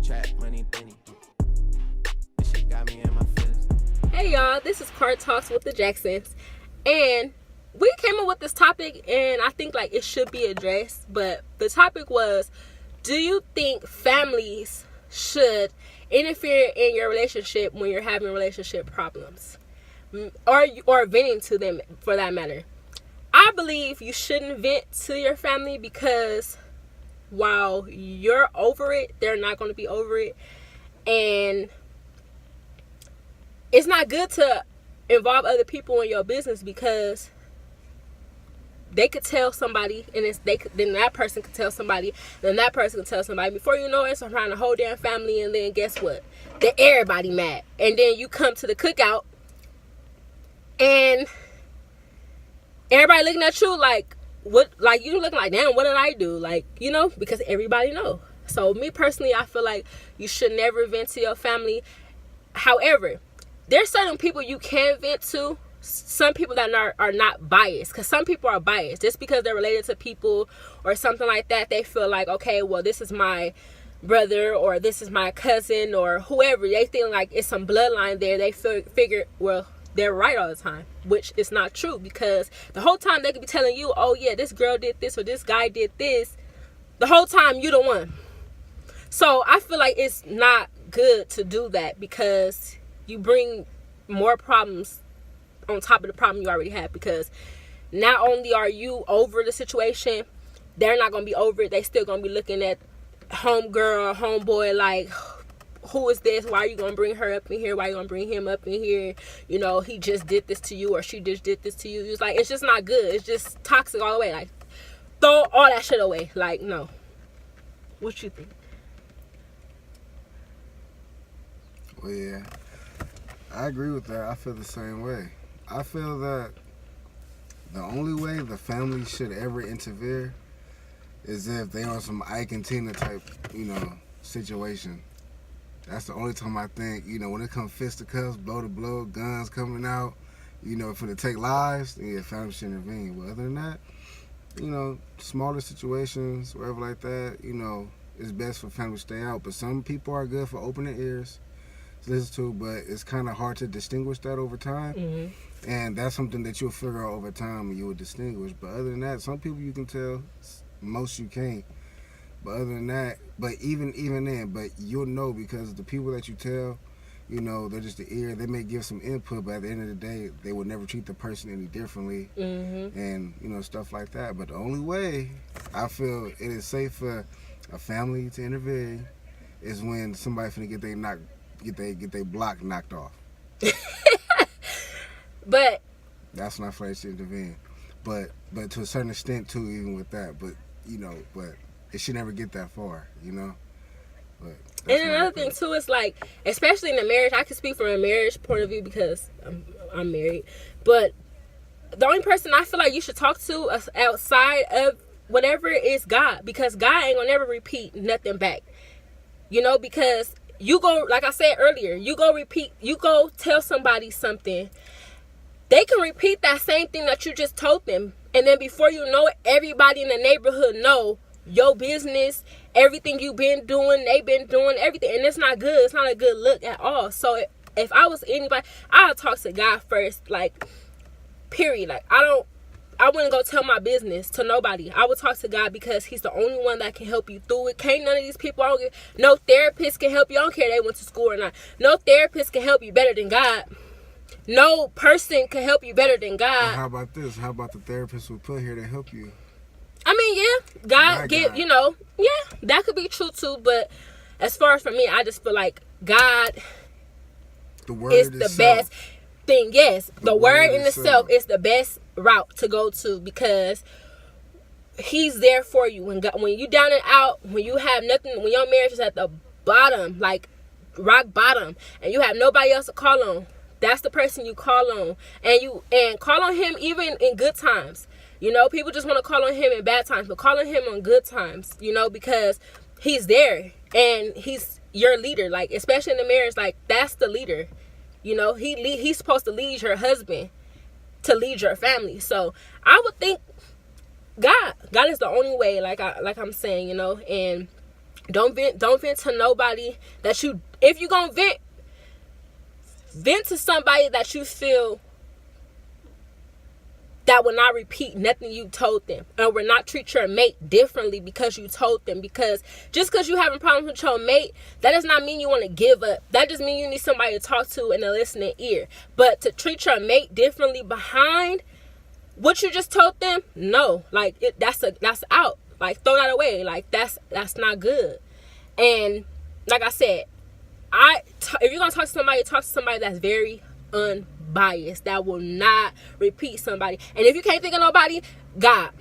trap money, Benny. This shit got me in my feelings. Hey y'all, this is Car Talks with the Jacksons, and we came up with this topic, and I think like it should be addressed. But the topic was, do you think families should interfere in your relationship when you're having relationship problems, or venting to them for that matter? I believe you shouldn't vent to your family, because while you're over it, they're not going to be over it, and it's not good to involve other people in your business, because they could tell somebody, and then that person could tell somebody, then that person could tell somebody. Before you know it, it's around the whole damn family, and then guess what? Then everybody mad, and then you come to the cookout, and everybody looking at you like, what? Like, you looking like, damn, what did I do? Like, because everybody know. So me personally, I feel like you should never vent to your family. However, there's certain people you can vent to. Some people that are not biased, because some people are biased just because they're related to people or something like that. They feel like, okay, well, this is my brother, or this is my cousin, or whoever. They feel like it's some bloodline there. They figure, well, they're right all the time, which is not true, because the whole time they could be telling you, oh yeah, this girl did this or this guy did this. The whole time you the one. So I feel like it's not good to do that, because you bring more problems on top of the problem you already have. Because not only are you over the situation, they're not gonna be over it. They still gonna be looking at homegirl, homeboy like, who is this? Why are you gonna bring her up in here? Why are you gonna bring him up in here? He just did this to you, or she just did this to you. It's like, it's just not good. It's just toxic all the way. Like, throw all that shit away. Like, no. What you think? Well, yeah, I agree with that. I feel the same way. I feel that the only way the family should ever interfere is if they on some Ike and Tina type, situation. That's the only time I think, when it comes fisticuffs, blow to blow, guns coming out, for to take lives, then yeah, family should intervene. But other than that, smaller situations, whatever like that, it's best for family to stay out. But some people are good for opening ears to listen to, but it's kind of hard to distinguish that over time. Mm-hmm. And that's something that you'll figure out over time, and you will distinguish. But other than that, some people you can tell, most you can't. But other than that, but even then, but you'll know, because the people that you tell, they're just the ear. They may give some input, but at the end of the day, they will never treat the person any differently, mm-hmm. and stuff like that. But the only way I feel it is safe for a family to intervene is when somebody finna get their block knocked off. But that's when I feel like should intervene. But to a certain extent too, even with that. But but it should never get that far, But and another thing too is like, especially in a marriage, I can speak from a marriage point of view because I'm married. But the only person I feel like you should talk to outside of whatever is God, because God ain't gonna never repeat nothing back. Because you go, like I said earlier, you go tell somebody something. They can repeat that same thing that you just told them. And then before you know it, everybody in the neighborhood know your business, everything you've been doing, they've been doing everything. And it's not good. It's not a good look at all. So if I was anybody, I would talk to God first, like, period. Like, I wouldn't go tell my business to nobody. I would talk to God, because he's the only one that can help you through it. Can't none of these people, no therapist can help you. I don't care if they went to school or not. No therapist can help you better than God. No person can help you better than God. And how about this? How about the therapist we put here to help you? I mean, yeah, God give, yeah, that could be true too. But as far as for me, I just feel like God is the best thing. Yes, the word in itself is the best route to go to, because he's there for you when you down and out, when you have nothing, when your marriage is at the bottom, like rock bottom, and you have nobody else to call on. That's the person you call on, and call on him even in good times. People just want to call on him in bad times, but call on him on good times, because he's there and he's your leader. Like, especially in the marriage, like, that's the leader. He's supposed to lead your husband to lead your family. So I would think God is the only way. Like I'm saying, and Don't vent to nobody that you, if you gonna vent to somebody that you feel that will not repeat nothing you told them, and will not treat your mate differently because you told them. Because just because you having problems with your mate, that does not mean you want to give up. That just means you need somebody to talk to and a listening ear. But to treat your mate differently behind what you just told them, no, like that's out. Like, throw that away. Like, that's not good. And like I said, if you're gonna talk to somebody that's very unbiased, that will not repeat somebody. And if you can't think of nobody, God,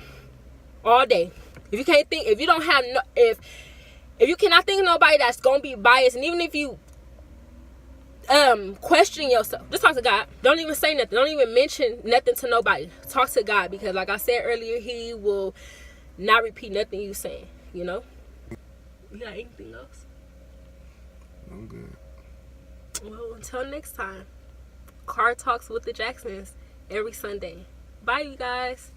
all day. If you cannot think of nobody that's gonna be biased, and even if you question yourself, just talk to God. Don't even say nothing. Don't even mention nothing to nobody. Talk to God, because like I said earlier, He will not repeat nothing you saying. You know. You got anything else? I'm good. Well, until next time, Car Talks with the Jacksons every Sunday. Bye, you guys.